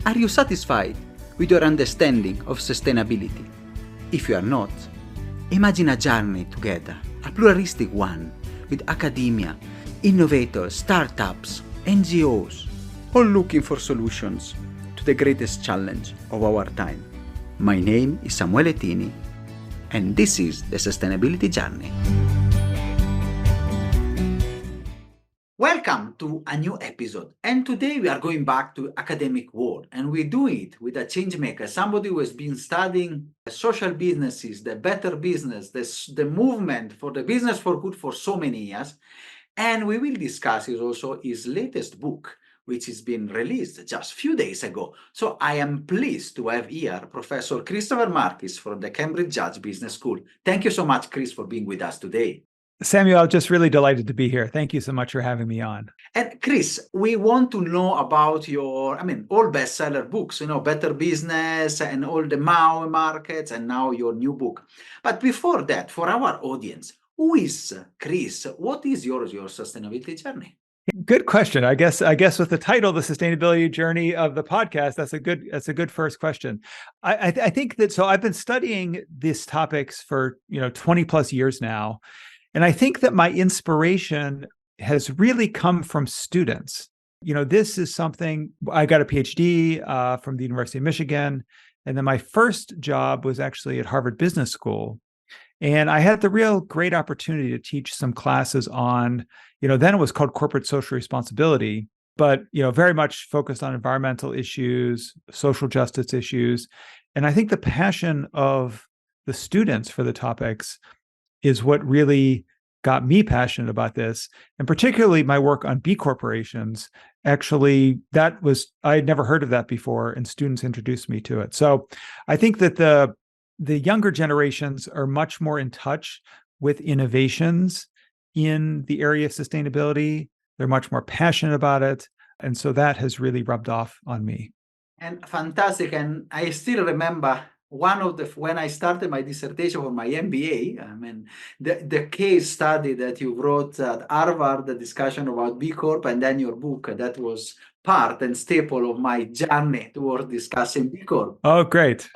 Are you satisfied with your understanding of sustainability? If you are not, imagine a journey together, a pluralistic one, with academia, innovators, startups, NGOs, all looking for solutions to the greatest challenge of our time. My name is Samuele Tini, and this is the Sustainability Journey. Welcome to a new episode, and today we are going back to academic world, and we do it with a change maker, somebody who has been studying social businesses, the better business, the movement for the business for good for so many years, and we will discuss his latest book, which has been released just a few days ago. So I am pleased to have here Professor Christopher Marquis from the Cambridge Judge Business School. Thank you so much, Chris, for being with us today. Samuel, just really delighted to be here. Thank you so much for having me on. And Chris, we want to know about your, all bestseller books, Better Business and all the MAO markets, and now your new book. But before that, for our audience, who is Chris? What is your sustainability journey? Good question. I guess with the title, "The Sustainability Journey" of the podcast, that's a good first question. I think that, so I've been studying these topics for 20 plus years now. And I think that my inspiration has really come from students. This is something, I got a PhD from the University of Michigan. And then my first job was actually at Harvard Business School. And I had the real great opportunity to teach some classes on, then it was called corporate social responsibility, but, very much focused on environmental issues, social justice issues. And I think the passion of the students for the topics is what really got me passionate about this. And particularly my work on B corporations, actually, I had never heard of that before, and students introduced me to it. So I think that the younger generations are much more in touch with innovations in the area of sustainability. They're much more passionate about it. And so that has really rubbed off on me. And fantastic. And I still remember when I started my dissertation for my MBA, the case study that you wrote at Harvard, the discussion about B Corp, and then your book, that was part and staple of my journey toward discussing B Corp. Oh, great.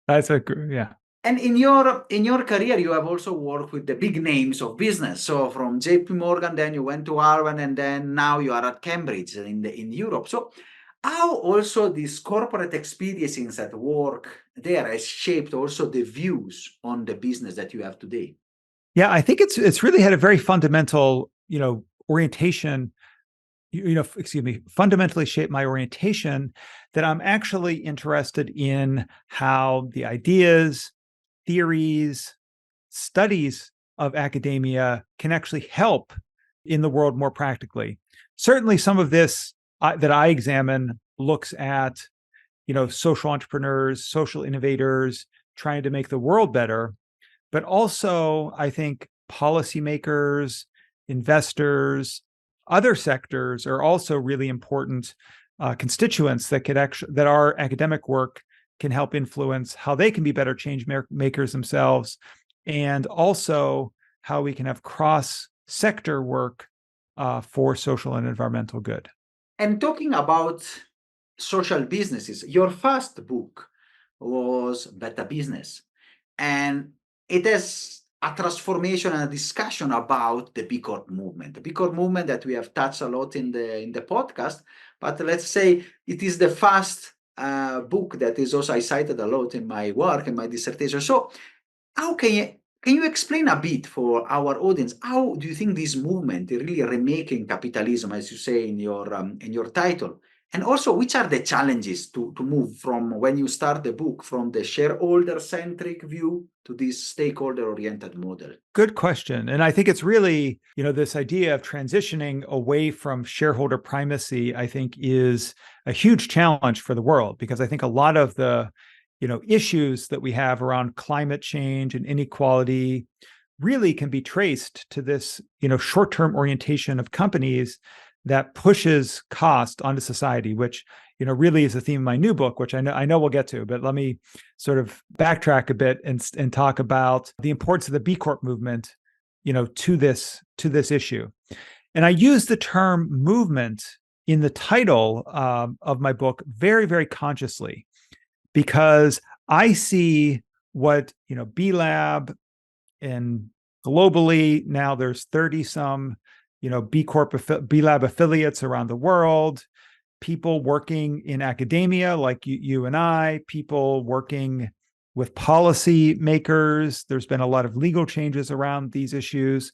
Yeah. And in your career, you have also worked with the big names of business. So from JP Morgan, then you went to Harvard, and then now you are at Cambridge in Europe. So how also these corporate experiences at work there has shaped also the views on the business that you have today? Yeah, I think it's really had a very fundamental, orientation, fundamentally shaped my orientation, that I'm actually interested in how the ideas, theories, studies of academia can actually help in the world more practically. Certainly some of this that I examine looks at, social entrepreneurs, social innovators trying to make the world better, but also I think policymakers, investors, other sectors are also really important constituents that our academic work can help influence how they can be better change makers themselves, and also how we can have cross-sector work for social and environmental good. And talking about social businesses, your first book was Better Business, and it has a transformation and a discussion about the B Corp movement. The B Corp movement that we have touched a lot in the podcast, but let's say it is the first book that is also I cited a lot in my work, in my dissertation. So how can you explain a bit for our audience, how do you think this movement is really remaking capitalism, as you say in your title? And also, which are the challenges to move from, when you start the book, from the shareholder-centric view to this stakeholder-oriented model? Good question. And I think it's really, this idea of transitioning away from shareholder primacy, I think, is a huge challenge for the world, because I think a lot of the issues that we have around climate change and inequality really can be traced to this, short-term orientation of companies that pushes cost onto society, which, really is the theme of my new book, which I know we'll get to, but let me sort of backtrack a bit and talk about the importance of the B Corp movement, to this issue. And I use the term movement in the title of my book very, very consciously, because I see what, B Lab, and globally now there's 30 some, B Corp, B Lab affiliates around the world, people working in academia like you and I, people working with policy makers. There's been a lot of legal changes around these issues.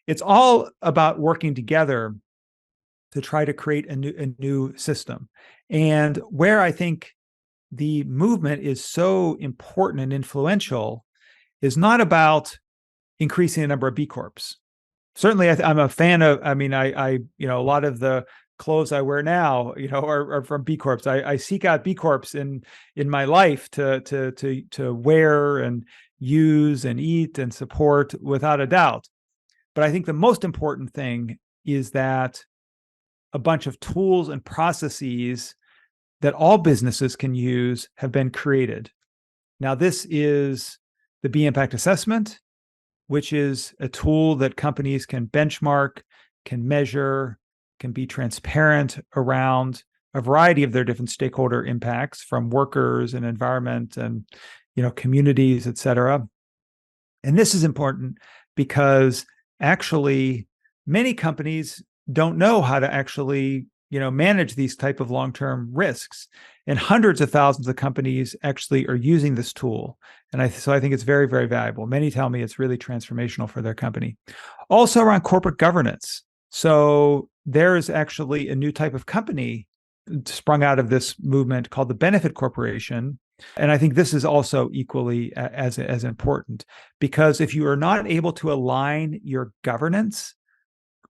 It's all about working together to try to create a new system. And where I think the movement is so important and influential is not about increasing the number of B Corps. Certainly, I'm a fan of. I mean, I a lot of the clothes I wear now, are from B Corps. I seek out B Corps in my life to wear and use and eat and support without a doubt. But I think the most important thing is that a bunch of tools and processes that all businesses can use have been created. Now, this is the B Impact Assessment, which is a tool that companies can benchmark, can measure, can be transparent around a variety of their different stakeholder impacts, from workers and environment and communities, et cetera. And this is important because actually many companies don't know how to actually manage these type of long-term risks, and hundreds of thousands of companies actually are using this tool. And so I think it's very, very valuable. Many tell me it's really transformational for their company. Also around corporate governance. So there's actually a new type of company sprung out of this movement called the benefit corporation. And I think this is also equally as important, because if you are not able to align your governance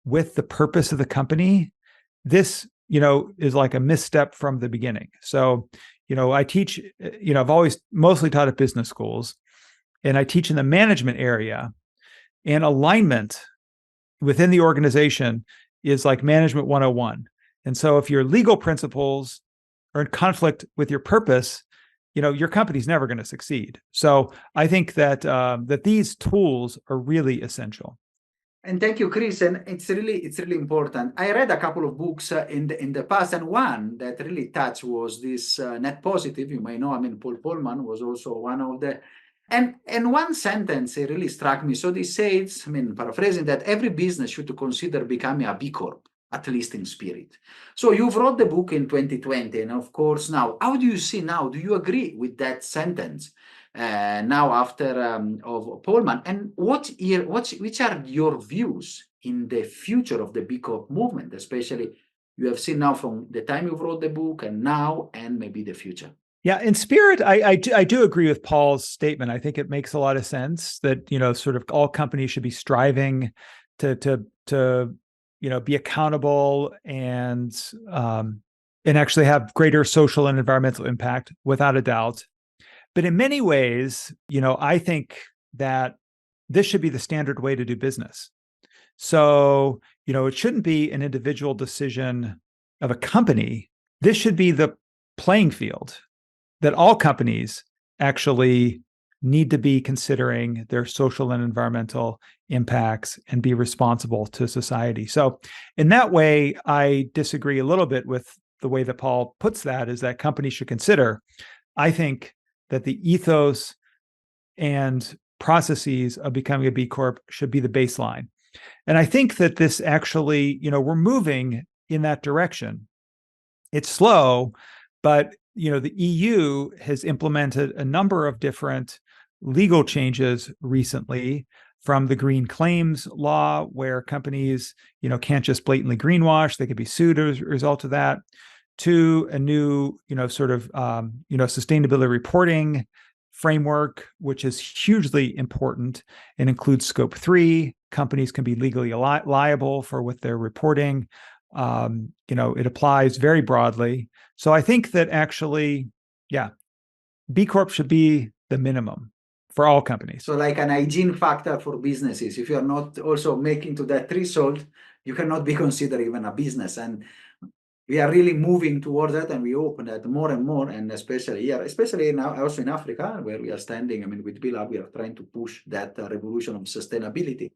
with the purpose of the company, this, is like a misstep from the beginning. So, I teach, I've always mostly taught at business schools, and I teach in the management area, and alignment within the organization is like management 101. And so if your legal principles are in conflict with your purpose, your company's never going to succeed. So I think that that these tools are really essential. And thank you, Chris. And it's really important. I read a couple of books in the past, and one that really touched was this Net Positive. You may know. I mean, Paul Polman was also one of the. And one sentence it really struck me. So they say, I mean, paraphrasing, that every business should consider becoming a B Corp, at least in spirit. So you've wrote the book in 2020, and of course now, how do you see now? Do you agree with that sentence? Now after of Polman, and which are your views in the future of the B Corp movement, especially you have seen now from the time you wrote the book and now and maybe the future? Yeah, in spirit, I do agree with Paul's statement. I think it makes a lot of sense that sort of all companies should be striving to be accountable and actually have greater social and environmental impact, without a doubt. But in many ways, I think that this should be the standard way to do business. So, it shouldn't be an individual decision of a company. This should be the playing field that all companies actually need to be considering their social and environmental impacts and be responsible to society. So in that way, I disagree a little bit with the way that Paul puts that, is that companies should consider. I think that the ethos and processes of becoming a B Corp should be the baseline. And I think that this actually, we're moving in that direction. It's slow, but the EU has implemented a number of different legal changes recently, from the green claims law, where companies, can't just blatantly greenwash, they could be sued as a result of that, to a new, sustainability reporting framework, which is hugely important and includes scope 3. Companies can be legally liable for what they're reporting. It applies very broadly. So I think that actually, B Corp should be the minimum for all companies. So like an hygiene factor for businesses. If you're not also making to that threshold, you cannot be considered even a business. And we are really moving towards that, and we hope that more and more, and especially here, especially now also in Africa, where we are standing. I mean, with Bila, we are trying to push that revolution of sustainability.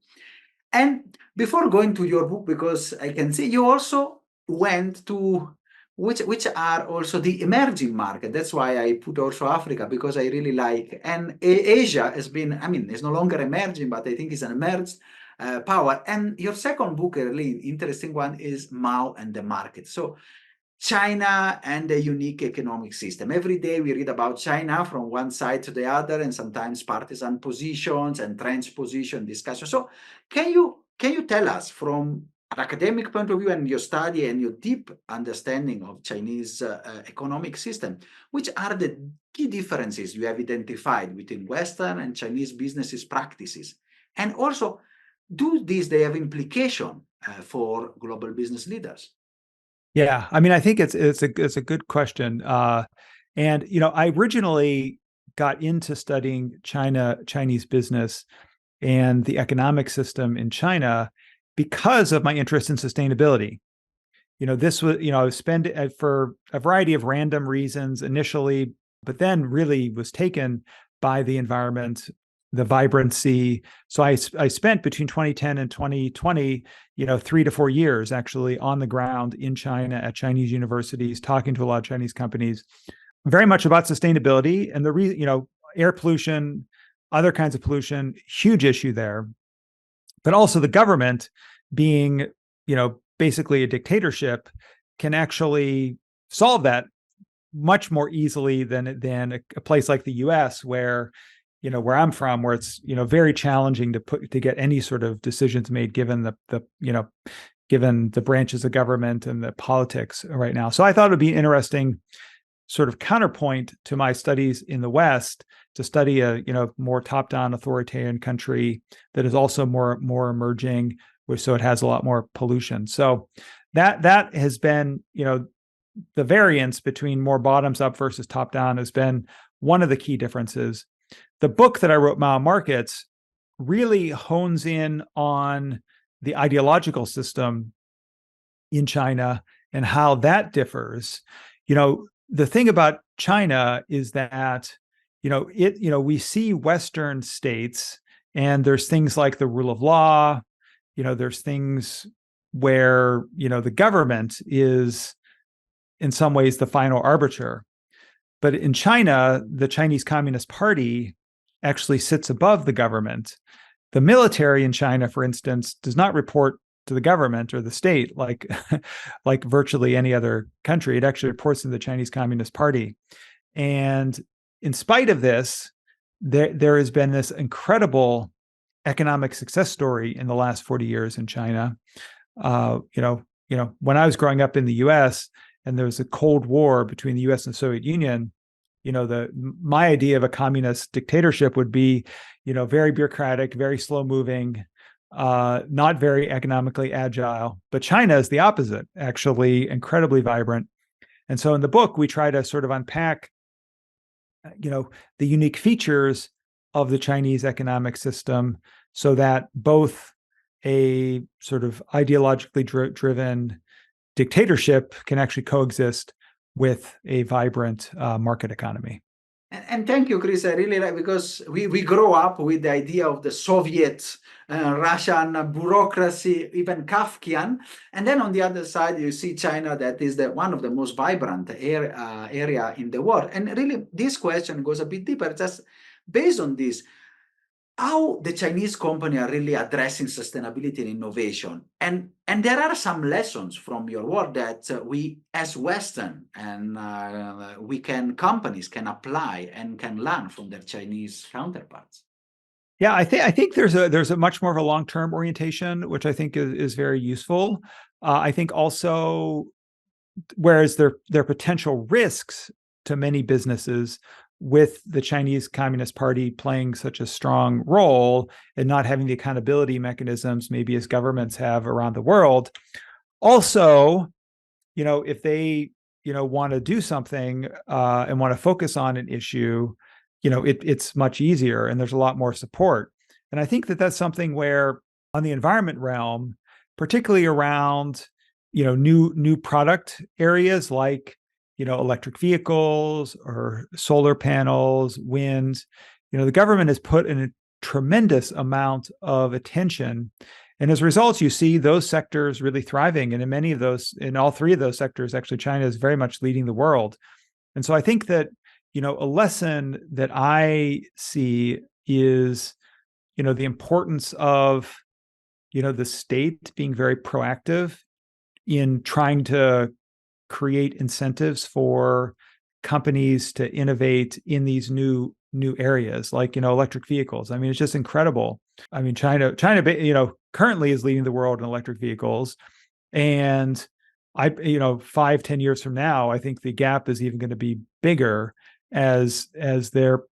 And before going to your book, because I can see you also went to which are also the emerging market. That's why I put also Africa, because I really like, and Asia has been, I mean, it's no longer emerging, but I think it's an emerged power. And your second book, a really interesting one, is Mao and the Market. So China and a unique economic system. Every day we read about China from one side to the other, and sometimes partisan positions and trench position discussion. So can you tell us, from an academic point of view and your study and your deep understanding of Chinese economic system, which are the key differences you have identified between Western and Chinese businesses practices? And also, they have implication for global business leaders? Yeah, I mean, I think it's a good question. And I originally got into studying Chinese business and the economic system in China because of my interest in sustainability. This was, I was spent for a variety of random reasons initially, but then really was taken by the environment, the vibrancy. So I spent between 2010 and 2020, 3 to 4 years actually on the ground in China at Chinese universities, talking to a lot of Chinese companies, very much about sustainability and air pollution, other kinds of pollution, huge issue there. But also the government being, basically a dictatorship, can actually solve that much more easily than a place like the US, where I'm from, where it's very challenging to get any sort of decisions made given given the branches of government and the politics right now. So I thought it would be an interesting sort of counterpoint to my studies in the West to study a more top-down authoritarian country that is also more emerging, so it has a lot more pollution. So that has been the variance between more bottoms up versus top down has been one of the key differences. The book that I wrote, Mao Markets, really hones in on the ideological system in China and how that differs. The thing about China is that, we see Western states, and there's things like the rule of law, there's things where, the government is in some ways the final arbiter. But in China, the Chinese Communist Party actually sits above the government. The military in China, for instance, does not report to the government or the state like like virtually any other country. It actually reports to the Chinese Communist Party. And in spite of this, there has been this incredible economic success story in the last 40 years in China. When I was growing up in the US and there was a Cold War between the US and the Soviet Union, my idea of a communist dictatorship would be, very bureaucratic, very slow moving, not very economically agile. But China is the opposite, actually incredibly vibrant. And so in the book, we try to sort of unpack, the unique features of the Chinese economic system so that both a sort of ideologically driven dictatorship can actually coexist with a vibrant market economy. And thank you, Chris. I really like, because we grow up with the idea of the Soviet Russian bureaucracy, even Kafkian. And then on the other side, you see China, that is one of the most vibrant area in the world. And really, this question goes a bit deeper, just based on this. How the Chinese company are really addressing sustainability and innovation. And there are some lessons from your work that we as Western and companies can apply and can learn from their Chinese counterparts. Yeah, I think there's a much more of a long-term orientation, which I think is very useful. I think also, whereas there are potential risks to many businesses with the Chinese Communist Party playing such a strong role and not having the accountability mechanisms maybe as governments have around the world. Also, if they, want to do something and want to focus on an issue, it's much easier and there's a lot more support. And I think that that's something where on the environment realm, particularly around, new product areas like, electric vehicles or solar panels, wind, the government has put in a tremendous amount of attention And as a result, you see those sectors really thriving. And in all three of those sectors, actually, China is very much leading the world. And so I think that, a lesson that I see is, the importance of, the state being very proactive in trying to create incentives for companies to innovate in these new areas, like electric vehicles. I mean, it's just incredible. I mean, China currently is leading the world in electric vehicles, and 5-10 years from now, I think the gap is even going to be bigger as their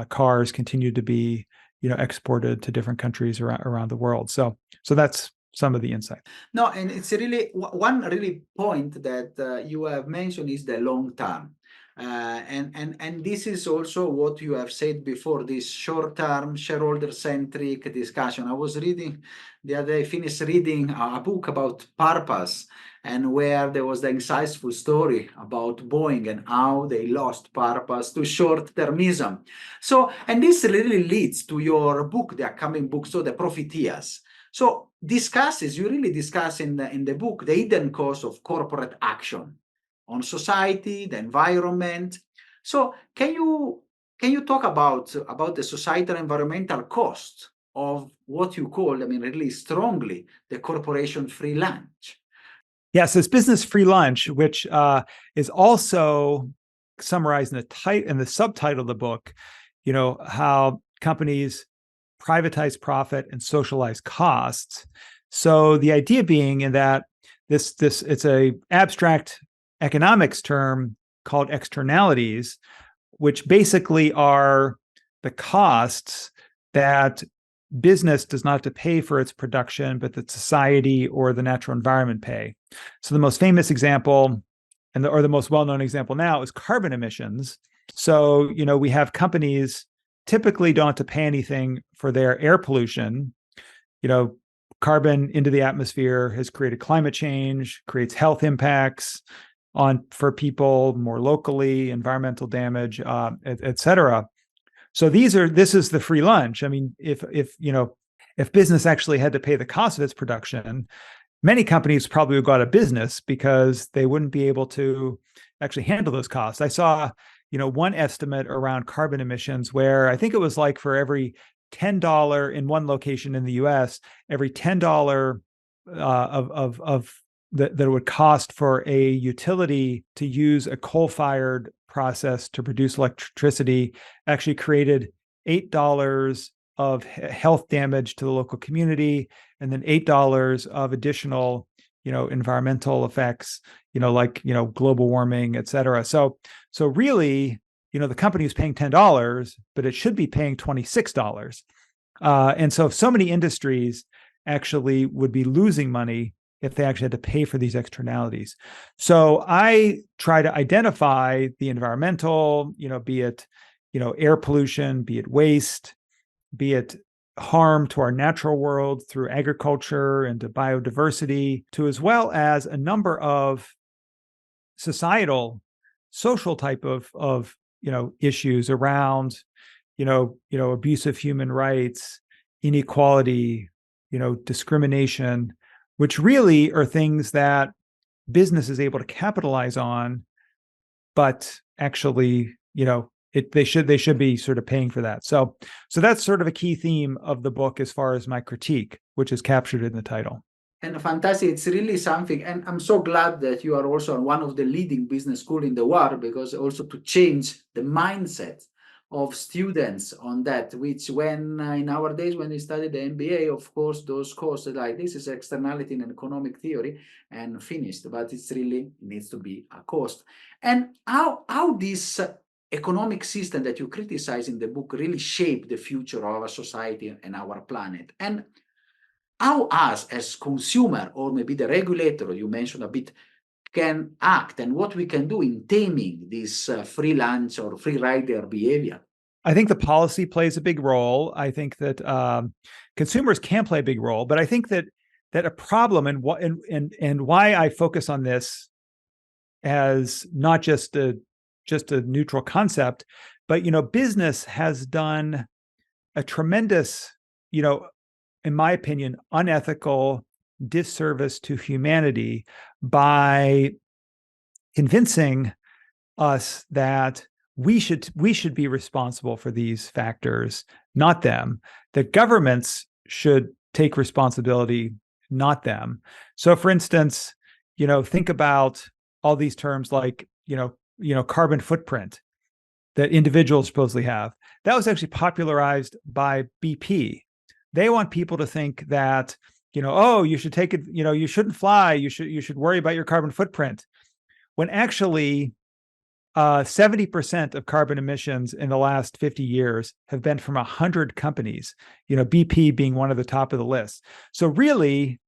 cars continue to be exported to different countries around the world. So that's some of the insight. No, and it's really one really point that you have mentioned is the long term. And this is also what you have said before, this short-term shareholder-centric discussion. I was reading the other day, finished reading a book about purpose, and where there was the insightful story about Boeing and how they lost purpose to short-termism. So, and this really leads to your book, the upcoming book, so the Profiteers. So you really discuss in the book the hidden cost of corporate action on society, the environment. So can you talk about the societal environmental cost of what you call, really strongly, the corporation free lunch? Yes, it's business free lunch, which is also summarized in the subtitle of the book. How companies privatize profit and socialize costs. So the idea being in that this it's a abstract economics term called externalities, which basically are the costs that business does not have to pay for its production, but that society or the natural environment pay. So the most famous example, or the most well-known example now, is carbon emissions. So, we have companies typically don't have to pay anything for their air pollution. Carbon into the atmosphere has created climate change, creates health impacts for people more locally, environmental damage, et cetera. So this is the free lunch. I mean, if business actually had to pay the cost of its production, many companies probably would go out of business because they wouldn't be able to actually handle those costs. I saw, one estimate around carbon emissions where I think it was like for every $10 in one location in the US, every $10 that it would cost for a utility to use a coal-fired process to produce electricity actually created $8 of health damage to the local community, and then $8 of additional, environmental effects, like, global warming, et cetera. So really, the company is paying $10, but it should be paying $26. And so many industries actually would be losing money if they actually had to pay for these externalities. So I try to identify the environmental, be it, air pollution, be it waste, be it harm to our natural world through agriculture and to biodiversity, to as well as a number of societal, social type of issues around, abuse of human rights, inequality, discrimination, which really are things that business is able to capitalize on, but actually, they should be sort of paying for that. So that's sort of a key theme of the book as far as my critique, which is captured in the title. And fantastic. It's really something. And I'm so glad that you are also one of the leading business schools in the world, because also to change the mindset of students on that, which when in our days when we studied the MBA, of course, those courses like this is externality in economic theory and finished, but it's really needs to be a cost. And how this economic system that you criticize in the book really shape the future of our society and our planet, and how us as consumer, or maybe the regulator you mentioned a bit, can act, and what we can do in taming this free lunch or free rider behavior. I think the policy plays a big role. I think that consumers can play a big role, but I think that a problem and why I focus on this as not just a neutral concept, but business has done a tremendous in my opinion, unethical disservice to humanity by convincing us that we should be responsible for these factors, not them. That governments should take responsibility, not them. So, for instance, think about all these terms like carbon footprint that individuals supposedly have. That was actually popularized by BP. They want people to think that oh, you should take it, you shouldn't fly, you should worry about your carbon footprint, when actually 70% of carbon emissions in the last 50 years have been from 100 companies, BP being one of the top of the list. So really,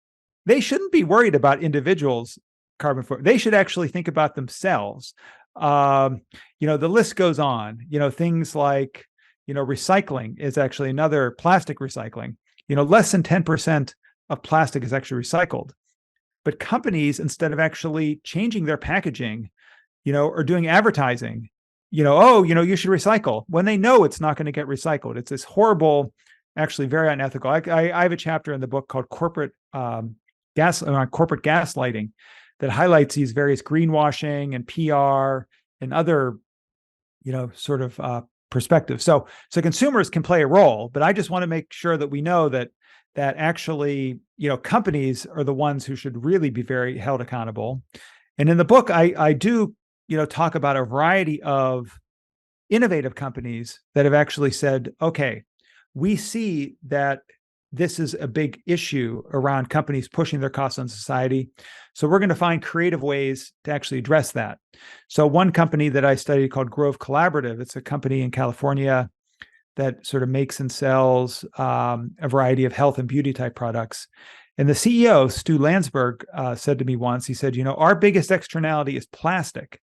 they shouldn't be worried about individuals' carbon footprint. They should actually think about themselves. The list goes on. Things like, recycling is actually another, plastic recycling. Less than 10% of plastic is actually recycled. But companies, instead of actually changing their packaging, or doing advertising, oh, you should recycle, when they know it's not going to get recycled. It's this horrible, actually very unethical. I have a chapter in the book called corporate gaslighting that highlights these various greenwashing and PR and other, sort of perspectives. So consumers can play a role, but I just want to make sure that we know that actually, companies are the ones who should really be very held accountable. And in the book, I do, talk about a variety of innovative companies that have actually said, okay, we see that this is a big issue around companies pushing their costs on society. So we're going to find creative ways to actually address that. So one company that I studied called Grove Collaborative, it's a company in California that sort of makes and sells a variety of health and beauty type products. And the CEO, Stu Landsberg, said to me once, he said, our biggest externality is plastic,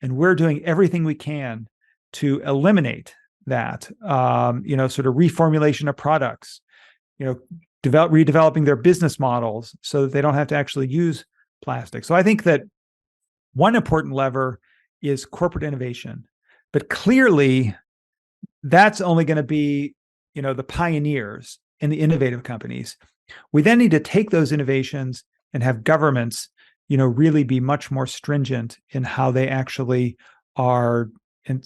and we're doing everything we can to eliminate that, sort of reformulation of products, redeveloping their business models so that they don't have to actually use plastic. So I think that one important lever is corporate innovation, but clearly that's only going to be, the pioneers and the innovative companies. We then need to take those innovations and have governments, really be much more stringent in how they actually are,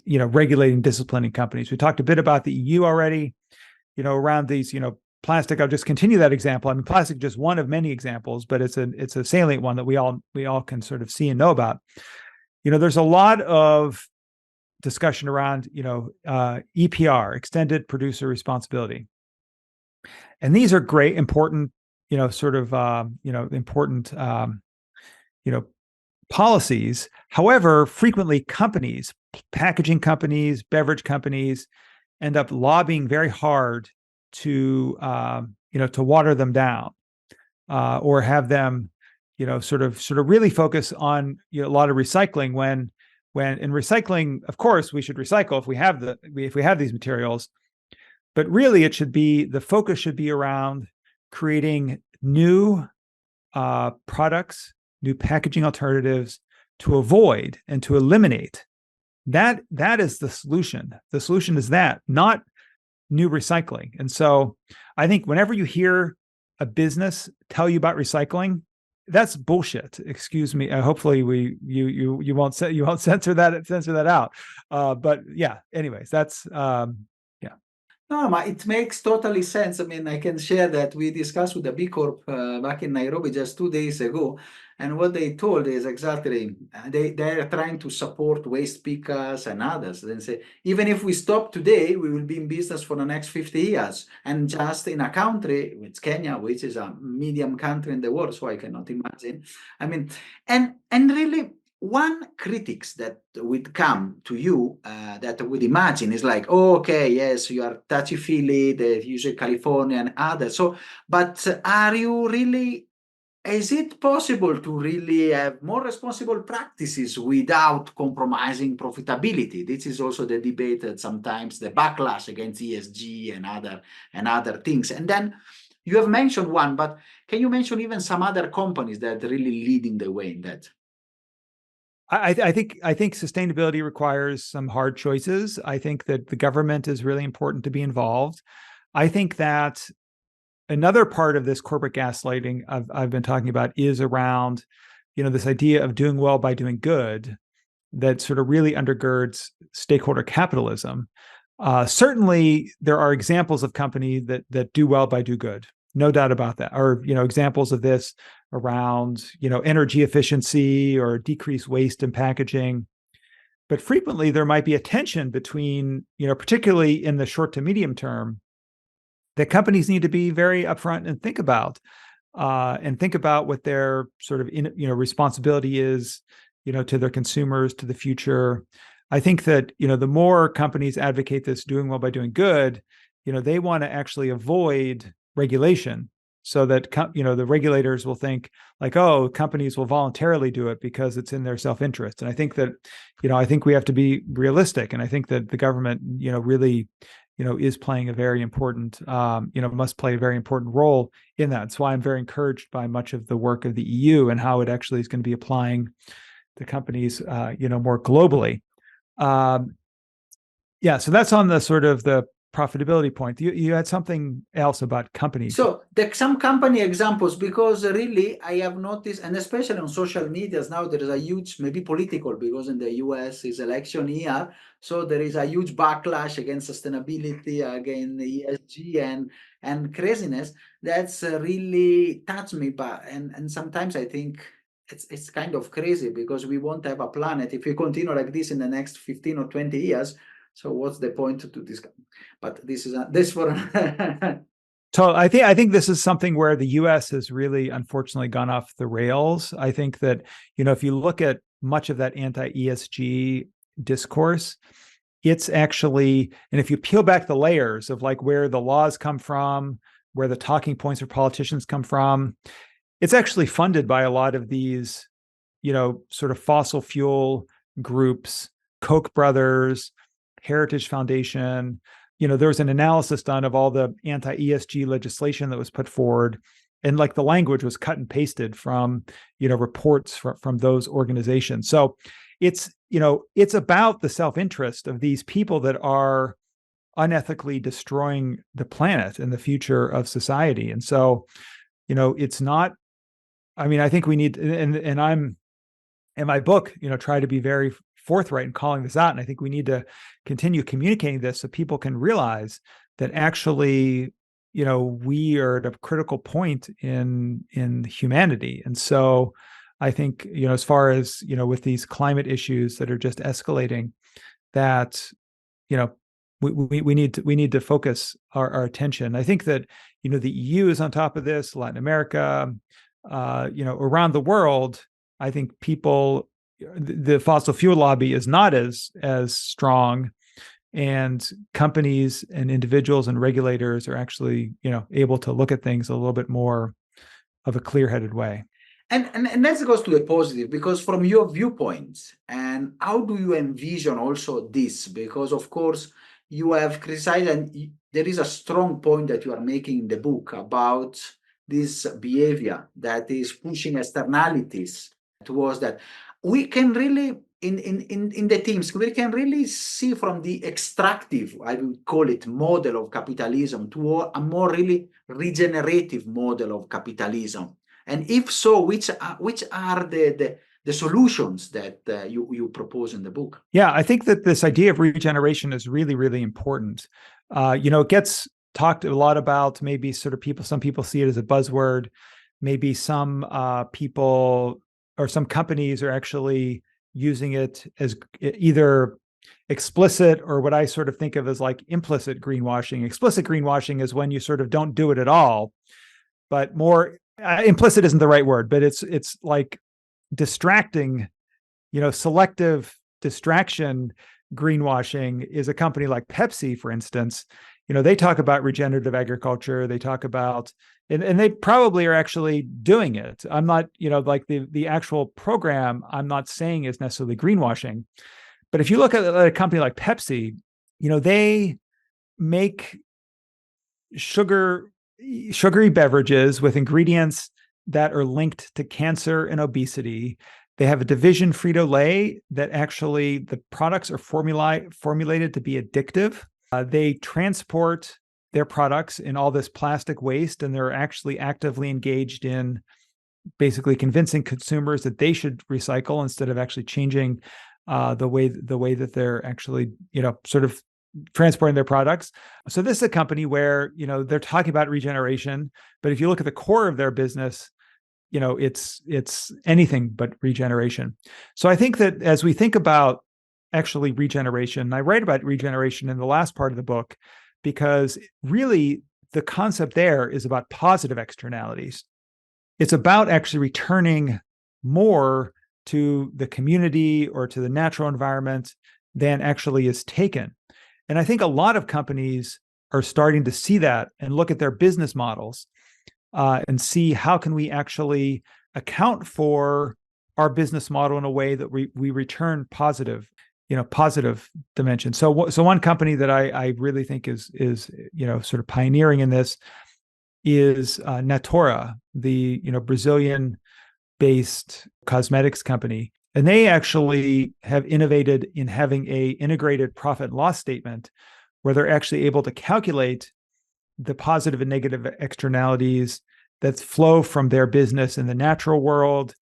regulating, disciplining companies. We talked a bit about the EU already, around these, plastic. I'll just continue that example. I mean, plastic is just one of many examples, but it's a salient one that we all can sort of see and know about. There's a lot of discussion around, EPR, extended producer responsibility. And these are great, important, important, policies. However, frequently companies, packaging companies, beverage companies, end up lobbying very hard to, to water them down, or have them, sort of really focus on a lot of recycling. When in recycling, of course, we should recycle if we have these materials, but really the focus should be around creating new products, new packaging alternatives to avoid and to eliminate. That is the solution. The solution is that, not new recycling. And so I think whenever you hear a business tell you about recycling, that's bullshit. Excuse me. Hopefully you won't censor that out. But yeah, anyways, that's yeah. No, it makes totally sense. I mean, I can share that we discussed with the B Corp back in Nairobi just 2 days ago, and what they told is exactly they are trying to support waste pickers and others. They say even if we stop today, we will be in business for the next 50 years, and just in a country, it's Kenya, which is a medium country in the world, so I cannot imagine. I mean, and really, one critics that would come to you that would imagine is like, oh, okay, yes, you are touchy-feely, the usual California and others. So, but are you really, is it possible to really have more responsible practices without compromising profitability? This is also the debate that sometimes the backlash against ESG and other things. And then you have mentioned one, but can you mention even some other companies that are really leading the way in that? I think sustainability requires some hard choices. I think that the government is really important to be involved. I think that another part of this corporate gaslighting I've been talking about is around, this idea of doing well by doing good that sort of really undergirds stakeholder capitalism. Certainly, there are examples of companies that do well by do good, no doubt about that. Or examples of this around energy efficiency or decreased waste in packaging. But frequently, there might be a tension between, particularly in the short to medium term, that companies need to be very upfront and think about what their sort of responsibility is, to their consumers, to the future. I think that the more companies advocate this doing well by doing good, they want to actually avoid regulation, so that the regulators will think like, oh, companies will voluntarily do it because it's in their self-interest. And I think that I think we have to be realistic, and I think that the government really is playing a very important, must play a very important role in that. That's why I'm very encouraged by much of the work of the EU and how it actually is going to be applying to companies, more globally. Yeah, so that's on the sort of the profitability point. You had something else about companies. So some company examples, because really I have noticed, and especially on social medias now, there is a huge, maybe political, because in the US is election year, so there is a huge backlash against sustainability, against ESG and craziness. That's really touched me, but and sometimes I think it's kind of crazy, because we won't have a planet if we continue like this in the next 15 or 20 years. So what's the point to this? But this is this for So I think this is something where the U.S. has really, unfortunately, gone off the rails. I think that if you look at much of that anti-ESG discourse, it's actually, and if you peel back the layers of like where the laws come from, where the talking points for politicians come from, it's actually funded by a lot of these, sort of fossil fuel groups, Koch brothers, Heritage Foundation. There was an analysis done of all the anti-ESG legislation that was put forward, and like the language was cut and pasted from, reports from those organizations. So it's about the self-interest of these people that are unethically destroying the planet and the future of society. And so, it's not, I think we need, and I'm in my book, try to be very forthright in calling this out. And I think we need to continue communicating this so people can realize that actually, we are at a critical point in humanity. And so I think, as far as, with these climate issues that are just escalating, that, we need to focus our attention. I think that, the EU is on top of this, Latin America, around the world. I think the fossil fuel lobby is not as strong, and companies and individuals and regulators are actually, able to look at things a little bit more of a clear-headed way. And that goes to the positive, because from your viewpoint, and how do you envision also this? Because of course you have criticized, and there is a strong point that you are making in the book about this behavior that is pushing externalities towards that. We can really, in the teams, we can really see from the extractive, I would call it, model of capitalism to a more really regenerative model of capitalism. And if so, which are the solutions that you propose in the book? Yeah, I think that this idea of regeneration is really, really important. It gets talked a lot about, maybe sort of some people see it as a buzzword. Maybe some people or some companies are actually using it as either explicit or what I sort of think of as like implicit greenwashing. Explicit greenwashing is when you sort of don't do it at all, but more implicit isn't the right word, but it's like distracting, selective distraction. Greenwashing is a company like Pepsi, for instance. They talk about regenerative agriculture. They talk about, and they probably are actually doing it. I'm not, like the actual program, I'm not saying is necessarily greenwashing. But if you look at a company like Pepsi, they make sugary beverages with ingredients that are linked to cancer and obesity. They have a division, Frito-Lay, that actually the products are formulated to be addictive. They transport their products in all this plastic waste, and they're actually actively engaged in basically convincing consumers that they should recycle instead of actually changing the way that they're actually, sort of transporting their products. So this is a company where, they're talking about regeneration, but if you look at the core of their business, it's anything but regeneration. So I think that as we think about actually regeneration, I write about regeneration in the last part of the book, because really the concept there is about positive externalities. It's about actually returning more to the community or to the natural environment than actually is taken. And I think a lot of companies are starting to see that and look at their business models and see how can we actually account for our business model in a way that we return positive dimension. So one company that I really think is sort of pioneering in this is Natura, the Brazilian-based cosmetics company, and they actually have innovated in having a integrated profit and loss statement where they're actually able to calculate the positive and negative externalities that flow from their business in the natural world,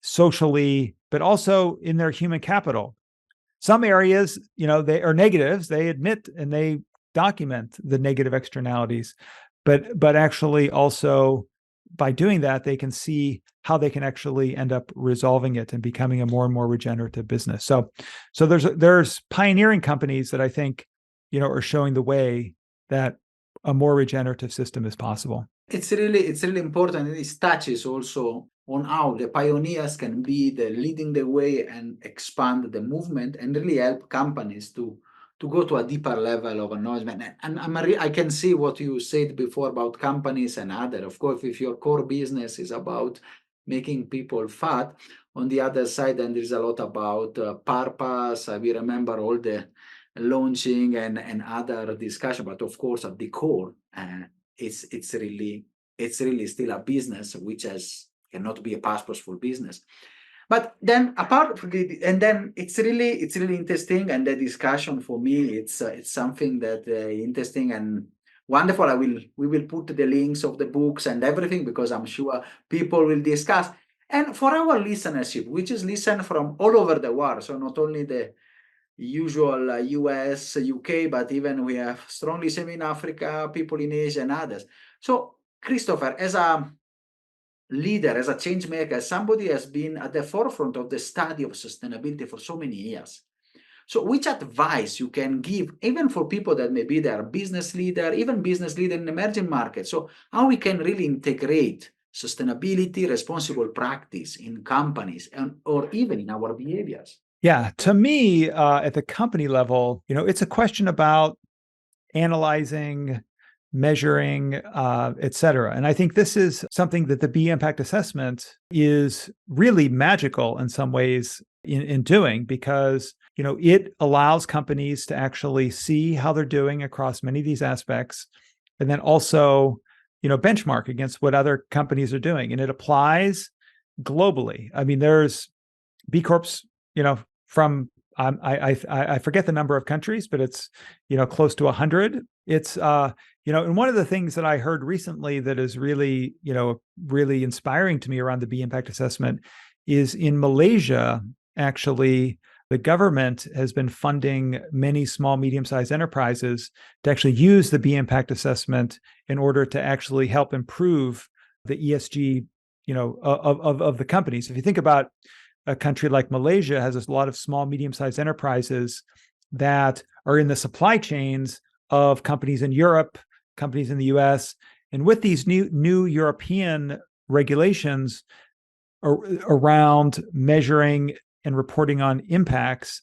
socially, but also in their human capital. Some areas, they are negatives. They admit and they document the negative externalities, but actually also by doing that, they can see how they can actually end up resolving it and becoming a more and more regenerative business. So there's pioneering companies that I think, are showing the way that a more regenerative system is possible. It's really important. It touches also on how the pioneers can be the leading the way and expand the movement and really help companies to go to a deeper level of acknowledgement. And I can see what you said before about companies and other. Of course, if your core business is about making people fat, on the other side, then there's a lot about purpose. We remember all the launching and other discussion, but of course, at the core, it's really still a business which cannot be a purposeful business. But then apart from and then it's really interesting, and the discussion for me it's something that interesting and wonderful. We will put the links of the books and everything because I'm sure people will discuss. And for our listenership, which is listen from all over the world, so not only the usual US, UK, but even we have strong listeners in Africa, people in Asia and others. So Christopher, as a leader, as a change maker, somebody has been at the forefront of the study of sustainability for so many years. So which advice you can give, even for people that maybe they are business leader, even business leader in emerging markets, so how we can really integrate sustainability, responsible practice in companies or even in our behaviors? Yeah, to me, at the company level, it's a question about analyzing, measuring, et cetera. And I think this is something that the B impact assessment is really magical in some ways in doing, because it allows companies to actually see how they're doing across many of these aspects, and then also benchmark against what other companies are doing. And it applies globally. I mean, there's B Corps, from I forget the number of countries, but it's close to 100. It's and one of the things that I heard recently that is really really inspiring to me around the B impact assessment is in Malaysia. Actually, the government has been funding many small, medium-sized enterprises to actually use the B impact assessment in order to actually help improve the ESG of the companies. If you think about a country like Malaysia, has a lot of small, medium-sized enterprises that are in the supply chains of companies in Europe, companies in the US. And with these new European regulations around measuring and reporting on impacts,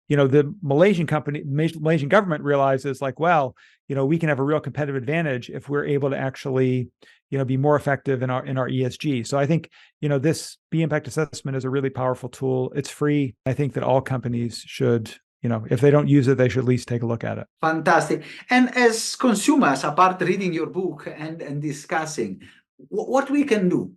the Malaysian government realizes we can have a real competitive advantage if we're able to actually be more effective in our ESG. So I think this B impact assessment is a really powerful tool. It's free. I think that all companies should, if they don't use it, they should at least take a look at it. Fantastic. And as consumers, apart reading your book and discussing, what we can do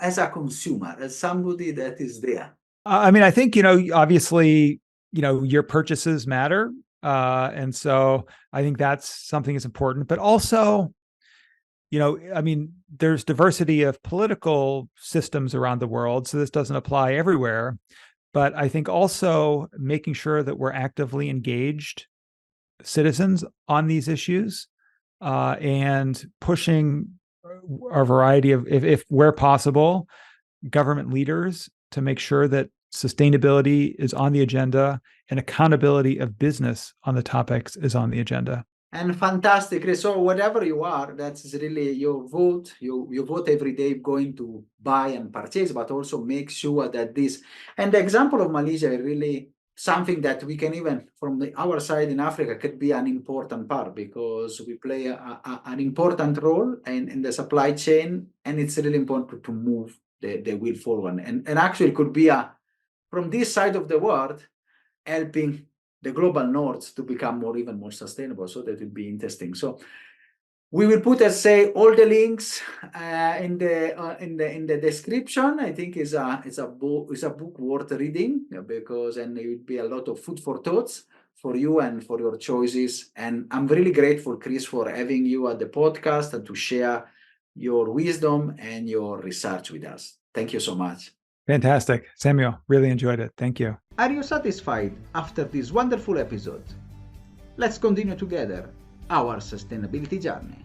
as a consumer, as somebody that is there? I mean, I think obviously your purchases matter. And so I think that's something that's important. But also, I mean, there's diversity of political systems around the world, so this doesn't apply everywhere. But I think also making sure that we're actively engaged citizens on these issues, and pushing a variety of, if where possible, government leaders to make sure that sustainability is on the agenda and accountability of business on the topics is on the agenda. And fantastic, Chris. So whatever you are, that's really your vote. You vote every day going to buy and purchase, but also make sure that this, and the example of Malaysia is really something that we can, even from our side in Africa, could be an important part, because we play an important role in the supply chain, and it's really important to move the wheel forward. And actually could be from this side of the world, helping the global north to become even more sustainable. So that would be interesting. So we will put, as say, all the links in the description. I think it's a book worth reading, because and it would be a lot of food for thoughts for you and for your choices. And I'm really grateful, Chris, for having you at the podcast and to share your wisdom and your research with us. Thank you so much. Fantastic, Samuel. Really enjoyed it. Thank you. Are you satisfied after this wonderful episode? Let's continue together our sustainability journey.